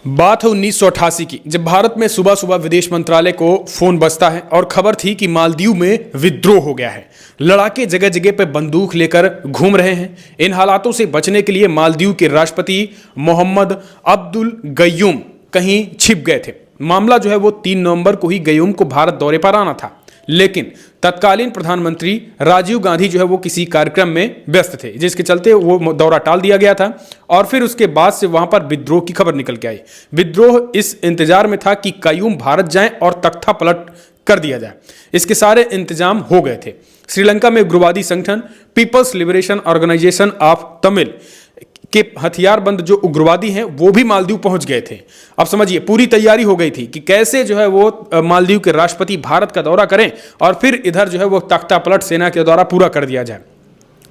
बात है 1988 की, जब भारत में सुबह सुबह विदेश मंत्रालय को फोन बजता है और खबर थी कि मालदीव में विद्रोह हो गया है। लड़ाके जगह जगह पे बंदूक लेकर घूम रहे हैं। इन हालातों से बचने के लिए मालदीव के राष्ट्रपति मोहम्मद अब्दुल गयूम कहीं छिप गए थे। मामला जो है वो 3 नवंबर को ही गयूम को भारत दौरे पर आना था, लेकिन तत्कालीन प्रधानमंत्री राजीव गांधी जो है वो किसी कार्यक्रम में व्यस्त थे, जिसके चलते वो दौरा टाल दिया गया था। और फिर उसके बाद से वहां पर विद्रोह की खबर निकल के आई। विद्रोह इस इंतजार में था कि कयूम भारत जाएं और तख्ता पलट कर दिया जाए। इसके सारे इंतजाम हो गए थे। श्रीलंका में उग्रवादी संगठन people's liberation organisation of Tamil के हथियारबंद जो उग्रवादी हैं वो भी मालदीव पहुंच गए थे। अब समझिए, पूरी तैयारी हो गई थी कि कैसे जो है वो मालदीव के राष्ट्रपति भारत का दौरा करें और फिर इधर जो है वो तख्ता पलट सेना के द्वारा पूरा कर दिया जाए।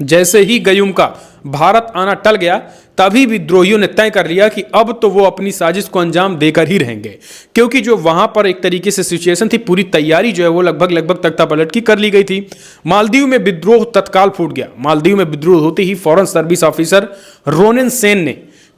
जैसे ही गयूम का भारत आना टल गया, तभी विद्रोहियों ने तय कर लिया कि अब तो वो अपनी साजिश को अंजाम देकर ही रहेंगे, क्योंकि जो वहां पर एक तरीके से सिचुएशन थी, पूरी तैयारी जो है वो लगभग तख्ता पलट की कर ली गई थी। मालदीव में विद्रोह तत्काल फूट गया। मालदीव में विद्रोह होते ही foreign service officer Ronen Sen ने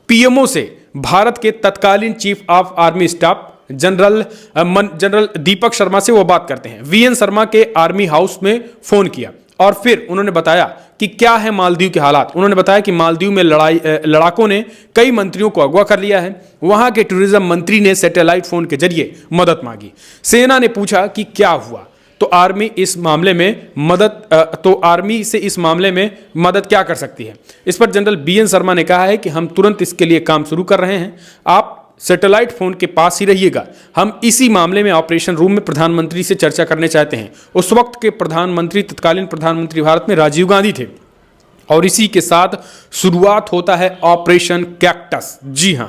पीएमओ से भारत के तत्कालीन chief of army staff general Deepak Sharma से वो बात करते हैं। वीएन शर्मा के आर्मी हाउस में फोन किया और फिर उन्होंने बताया कि क्या है मालदीव के हालात। उन्होंने बताया कि मालदीव में लड़ाकों ने कई मंत्रियों को अगवा कर लिया है। वहां के टूरिज्म मंत्री ने सैटेलाइट फोन के जरिए मदद मांगी। सेना ने पूछा कि क्या हुआ, तो आर्मी से इस मामले में मदद क्या कर सकती है। इस पर जनरल बीएन शर्मा ने कहा है कि हम तुरंत इसके लिए काम शुरू कर रहे हैं, आप सैटेलाइट फोन के पास ही रहिएगा। हम इसी मामले में ऑपरेशन रूम में प्रधानमंत्री से चर्चा करने चाहते हैं। उस वक्त के तत्कालीन प्रधानमंत्री भारत में राजीव गांधी थे। और इसी के साथ शुरुआत होता है ऑपरेशन कैक्टस। जी हां,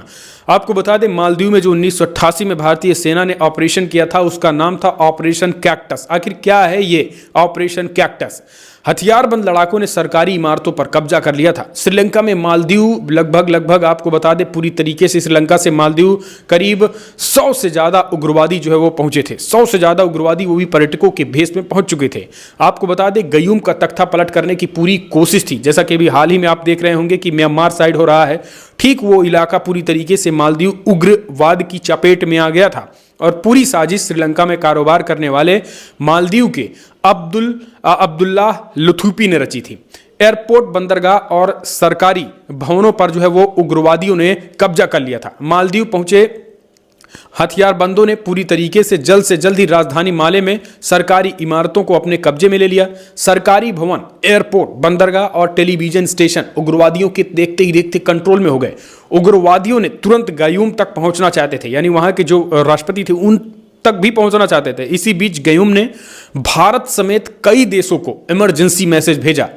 आपको बता दें, मालदीव में जो 1988 में भारतीय सेना ने ऑपरेशन किया था, उसका नाम था ऑपरेशन कैक्टस। आखिर क्या है ये ऑपरेशन कैक्टस? हथियारबंद लड़ाकों ने सरकारी इमारतों पर कब्जा कर लिया था। श्रीलंका में मालदीव लगभग आपको बता दें, पूरी तरीके से श्रीलंका से मालदीव करीब 100 से ज़्यादा उग्रवादी जो है वो पहुंचे थे। 100 से ज़्यादा उग्रवादी, वो भी पर्यटकों के भेष में पहुंच चुके थे। आपको बता दें, गयूम का तख्ता पलट करने की पूरी कोशिश थी। जैसा कि अभी हाल ही में आप देख रहे होंगे कि म्यांमार साइड हो रहा है, ठीक वो इलाका पूरी तरीके से मालदीव उग्रवाद की चपेट में आ गया था। और पूरी साजिश श्रीलंका में कारोबार करने वाले मालदीव के अब्दुल्ला लुथुपी ने रची थी। एयरपोर्ट, बंदरगाह और सरकारी भवनों पर जो है वो उग्रवादियों ने कब्जा कर लिया था। मालदीव पहुंचे हथियारबंदों ने पूरी तरीके से जल्द ही राजधानी माले में सरकारी इमारतों को अपने कब्जे में ले लिया। सरकारी भवन, एयरपोर्ट, बंदरगाह और टेलीविजन स्टेशन उग्रवादियों के देखते ही देखते कंट्रोल में हो गए। उग्रवादियों ने तुरंत गयूम तक पहुंचना चाहते थे, यानी वहां के जो राष्ट्रपति थे उन तक भी पहुंचना चाहते थे। इसी बीच गयूम ने भारत समेत कई देशों को इमरजेंसी मैसेज भेजा।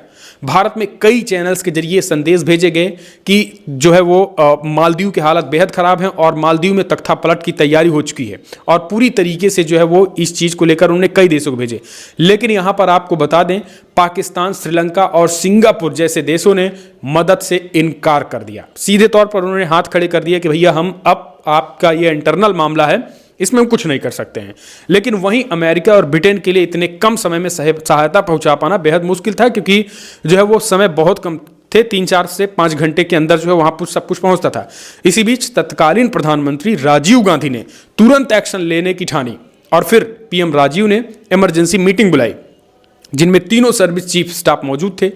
भारत में कई चैनल्स के जरिए संदेश भेजे गए कि जो है वो मालदीव के हालत बेहद खराब हैं और मालदीव में तख्ता पलट की तैयारी हो चुकी है। और पूरी तरीके से जो है वो इस चीज़ को लेकर उन्होंने कई देशों को भेजे। लेकिन यहाँ पर आपको बता दें, पाकिस्तान, श्रीलंका और सिंगापुर जैसे देशों ने मदद से इनकार कर दिया। सीधे तौर पर उन्होंने हाथ खड़े कर दिया कि भैया हम अब आपका ये इंटरनल मामला है, इसमें हम कुछ नहीं कर सकते हैं। लेकिन वहीं अमेरिका और ब्रिटेन के लिए इतने कम समय में सहायता पहुंचा पाना बेहद मुश्किल था, क्योंकि जो है वो समय बहुत कम थे। 3-4 से 5 घंटे के अंदर जो है वहां सब कुछ पहुंचता था। इसी बीच तत्कालीन प्रधानमंत्री राजीव गांधी ने तुरंत एक्शन लेने की ठानी और फिर पीएम राजीव ने इमरजेंसी मीटिंग बुलाई, जिनमें तीनों सर्विस चीफ स्टाफ मौजूद थे।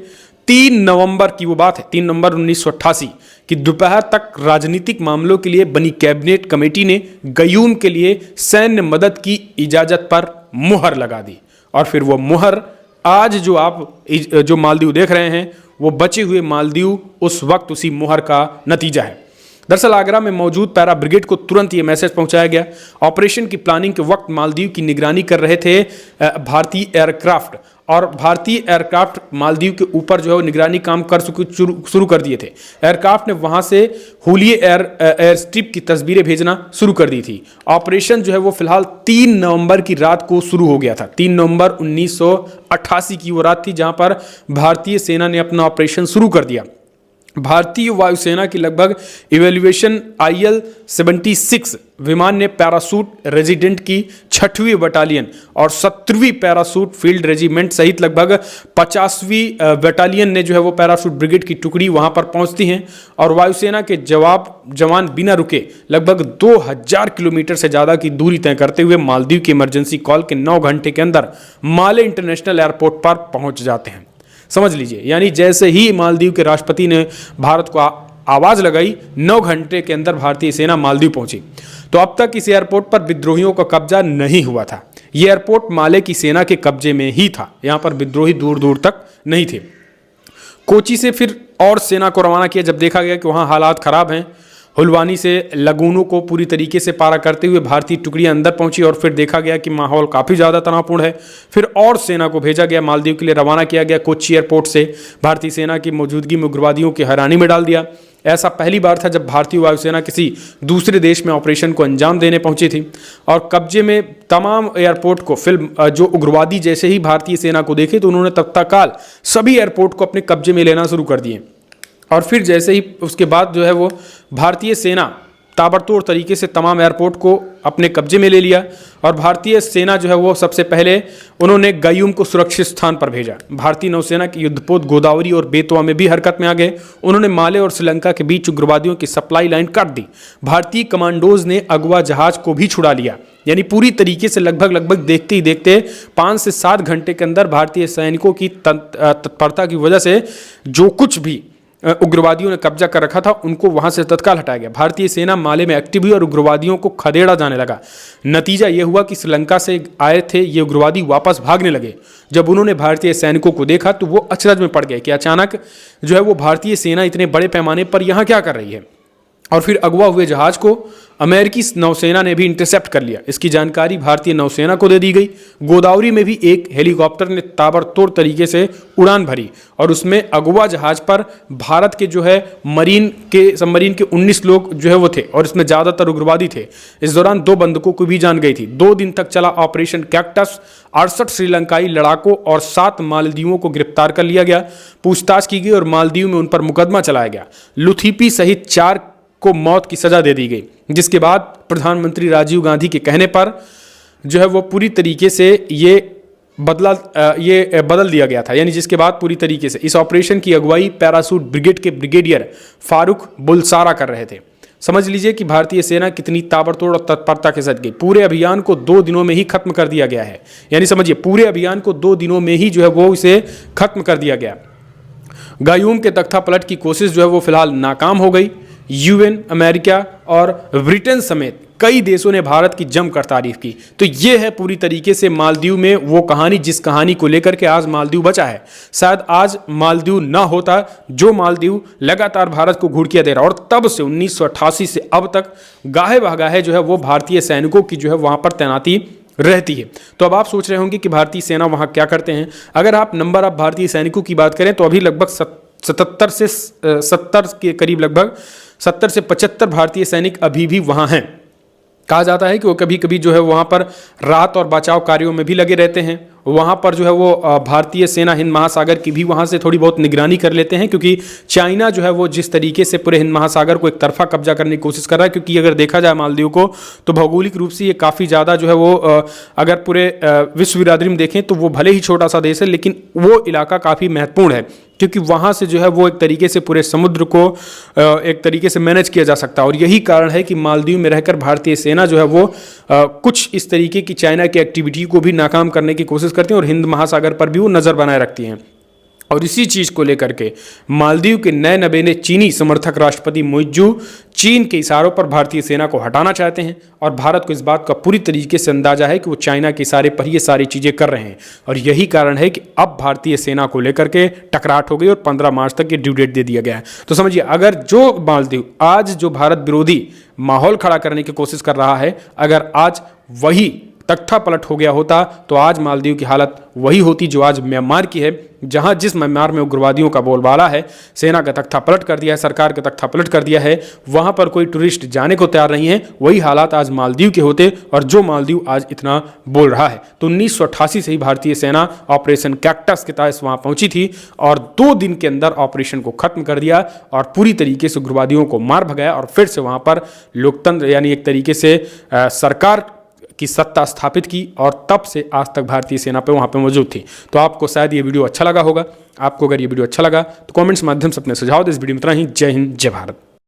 3 नवंबर की वो बात है, 3 नवंबर 1988 की दोपहर तक राजनीतिक मामलों के लिए बनी कैबिनेट कमेटी ने गयूम के लिए सैन्य मदद की इजाजत पर मुहर लगा दी। और फिर वो मुहर आज जो मालदीव देख रहे हैं, वो बचे हुए मालदीव उस वक्त उसी मुहर का नतीजा है। दरअसल आगरा में मौजूद पैरा ब्रिगेड को तुरंत ये मैसेज पहुंचाया गया। ऑपरेशन की प्लानिंग के वक्त मालदीव की निगरानी कर रहे थे भारतीय एयरक्राफ्ट, और भारतीय एयरक्राफ्ट मालदीव के ऊपर जो है वो निगरानी काम कर शुरू कर दिए थे। एयरक्राफ्ट ने वहां से हुलिये एयर स्ट्रिप की तस्वीरें भेजना शुरू कर दी थी। ऑपरेशन जो है वो फिलहाल 3 नवंबर की रात को शुरू हो गया था। 3 नवंबर 1988 की वो रात थी जहां पर भारतीय सेना ने अपना ऑपरेशन शुरू कर दिया। भारतीय वायुसेना की लगभग इवेल्युएशन IL-76 विमान ने पैरासूट रेजिडेंट की 6वीं बटालियन और 17वीं पैरासूट फील्ड रेजिमेंट सहित लगभग 50वीं बटालियन ने जो है वो पैरासूट ब्रिगेड की टुकड़ी वहां पर पहुंचती हैं और वायुसेना के जवान बिना रुके लगभग 2000 किलोमीटर से ज़्यादा की दूरी तय करते हुए मालदीव की इमरजेंसी कॉल के 9 घंटे के अंदर माले इंटरनेशनल एयरपोर्ट पर पहुंच जाते हैं। समझ लीजिए, यानी जैसे ही मालदीव के राष्ट्रपति ने भारत को आवाज लगाई, 9 घंटे के अंदर भारतीय सेना मालदीव पहुंची। तो अब तक इस एयरपोर्ट पर विद्रोहियों का कब्जा नहीं हुआ था। यह एयरपोर्ट माले की सेना के कब्जे में ही था, यहां पर विद्रोही दूर दूर तक नहीं थे। कोची से फिर और सेना को रवाना किया जब देखा गया कि वहां हालात खराब हैं। हुल्वानी से लगूनों को पूरी तरीके से पारा करते हुए भारतीय टुकड़ियां अंदर पहुंची और फिर देखा गया कि माहौल काफ़ी ज़्यादा तनावपूर्ण है। फिर और सेना को भेजा गया, मालदीव के लिए रवाना किया गया। कोच्चि एयरपोर्ट से भारतीय सेना की मौजूदगी में उग्रवादियों की हैरानी में डाल दिया। ऐसा पहली बार था जब भारतीय वायुसेना किसी दूसरे देश में ऑपरेशन को अंजाम देने पहुंची थी और कब्जे में तमाम एयरपोर्ट को फिल्म जो उग्रवादी जैसे ही भारतीय सेना को देखे तो उन्होंने तत्काल सभी एयरपोर्ट को अपने कब्जे में लेना शुरू कर दिए। और फिर जैसे ही उसके बाद जो है वो भारतीय सेना ताबड़तोड़ तरीके से तमाम एयरपोर्ट को अपने कब्जे में ले लिया और भारतीय सेना जो है वो सबसे पहले उन्होंने गयूम को सुरक्षित स्थान पर भेजा। भारतीय नौसेना के युद्धपोत गोदावरी और बेतवा में भी हरकत में आ गए। उन्होंने माले और श्रीलंका के बीच उग्रवादियों की सप्लाई लाइन काट दी। भारतीय कमांडोज ने अगवा जहाज को भी छुड़ा लिया। यानी पूरी तरीके से लगभग देखते ही देखते 5 से 7 घंटे के अंदर भारतीय सैनिकों की तत्परता की वजह से जो कुछ भी उग्रवादियों ने कब्जा कर रखा था उनको वहां से तत्काल हटाया गया। भारतीय सेना माले में एक्टिव हुई और उग्रवादियों को खदेड़ा जाने लगा। नतीजा यह हुआ कि श्रीलंका से आए थे ये उग्रवादी वापस भागने लगे। जब उन्होंने भारतीय सैनिकों को देखा तो वो अचरज में पड़ गए कि अचानक जो है वो भारतीय सेना इतने बड़े पैमाने पर यहाँ क्या कर रही है। और फिर अगवा हुए जहाज को अमेरिकी नौसेना ने भी इंटरसेप्ट कर लिया। इसकी जानकारी भारतीय नौसेना को दे दी गई। गोदावरी में भी एक हेलीकॉप्टर ने ताबड़तोड़ तरीके से उड़ान भरी और उसमें अगवा जहाज पर भारत के जो है सबमरीन के 19 लोग जो है वो थे और इसमें ज़्यादातर उग्रवादी थे। इस दौरान 2 बंदूकों को भी जान गई थी। 2 दिन तक चला ऑपरेशन कैक्टस। 68 श्रीलंकाई लड़ाकों और 7 मालदीवों को गिरफ्तार कर लिया गया। पूछताछ की गई और मालदीव में उन पर मुकदमा चलाया गया। लुथीपी सहित 4 को मौत की सजा दे दी गई, जिसके बाद प्रधानमंत्री राजीव गांधी के कहने पर जो है वो पूरी तरीके से ये बदल दिया गया था। यानी जिसके बाद पूरी तरीके से इस ऑपरेशन की अगुवाई पैरासूट ब्रिगेड के ब्रिगेडियर फारूक बुलसारा कर रहे थे। समझ लीजिए कि भारतीय सेना कितनी ताबड़तोड़ और तत्परता के साथ गई। पूरे अभियान को 2 दिनों में ही खत्म कर दिया गया है। यानी समझिए पूरे अभियान को 2 दिनों में ही जो है वो इसे खत्म कर दिया गया। गयूम के तख्ता पलट की कोशिश जो है वो फिलहाल नाकाम हो गई। यूएन, अमेरिका और ब्रिटेन समेत कई देशों ने भारत की जमकर तारीफ की। तो ये है पूरी तरीके से मालदीव में वो कहानी जिस कहानी को लेकर के आज मालदीव बचा है। शायद आज मालदीव ना होता जो मालदीव लगातार भारत को घुड़कियां दे रहा और तब से 1988 से अब तक गाहे बगाहे जो है वो भारतीय सैनिकों की जो है वहां पर तैनाती रहती है। तो अब आप सोच रहे होंगे कि भारतीय सेना वहां क्या करते हैं। अगर आप नंबर ऑफ भारतीय सैनिकों की बात करें तो अभी लगभग 70 के करीब लगभग 70 से 75 भारतीय सैनिक अभी भी वहां हैं। कहा जाता है कि वो कभी कभी जो है वहां पर राहत और बचाव कार्यों में भी लगे रहते हैं। वहां पर जो है वो भारतीय सेना हिंद महासागर की भी वहां से थोड़ी बहुत निगरानी कर लेते हैं, क्योंकि चाइना जो है वो जिस तरीके से पूरे हिंद महासागर को एक तरफा कब्जा करने की कोशिश कर रहा है। क्योंकि अगर देखा जाए मालदीव को तो भौगोलिक रूप से ये काफ़ी ज़्यादा जो है वो अगर पूरे विश्व बिरादरी में देखें तो वो भले ही छोटा सा देश है लेकिन वो इलाका काफ़ी महत्वपूर्ण है, क्योंकि वहाँ से जो है वो एक तरीके से पूरे समुद्र को एक तरीके से मैनेज किया जा सकता है। और यही कारण है कि मालदीव में रहकर भारतीय सेना जो है वो कुछ इस तरीके की चाइना की एक्टिविटी को भी नाकाम करने की कोशिश करते हैं और हिंद महासागर पर भी वो नज़र बनाए रखती हैं। और इसी चीज़ को लेकर के मालदीव के नए नवेले चीनी समर्थक राष्ट्रपति मुइज्जू चीन के इशारों पर भारतीय सेना को हटाना चाहते हैं और भारत को इस बात का पूरी तरीके से अंदाजा है कि वो चाइना के इशारे पर ये सारी चीज़ें कर रहे हैं। और यही कारण है कि अब भारतीय सेना को लेकर के टकराहट हो गई और 15 मार्च तक ये ड्यू डेट दे दिया गया है। तो समझिए, अगर जो मालदीव आज जो भारत विरोधी माहौल खड़ा करने की कोशिश कर रहा है, अगर आज वही तख्ता पलट हो गया होता तो आज मालदीव की हालत वही होती जो आज म्यांमार की है, जहां जिस म्यांमार में उग्रवादियों का बोलबाला है, सेना का तख्ता पलट कर दिया है, सरकार का तख्ता पलट कर दिया है, वहां पर कोई टूरिस्ट जाने को तैयार नहीं है। वही हालात आज मालदीव के होते और जो मालदीव आज इतना बोल रहा है। तो 1988 से ही भारतीय सेना ऑपरेशन कैक्टस के तहत वहां पहुंची थी और 2 दिन के अंदर ऑपरेशन को खत्म कर दिया और पूरी तरीके से उग्रवादियों को मार भगाया और फिर से वहां पर लोकतंत्र यानी एक तरीके से सरकार की सत्ता स्थापित की और तब से आज तक भारतीय सेना पे वहाँ पे मौजूद थी। तो आपको शायद ये वीडियो अच्छा लगा होगा। आपको अगर ये वीडियो अच्छा लगा तो कमेंट्स माध्यम से अपने सुझाव दें। इस वीडियो में इतना ही। जय हिंद, जय भारत।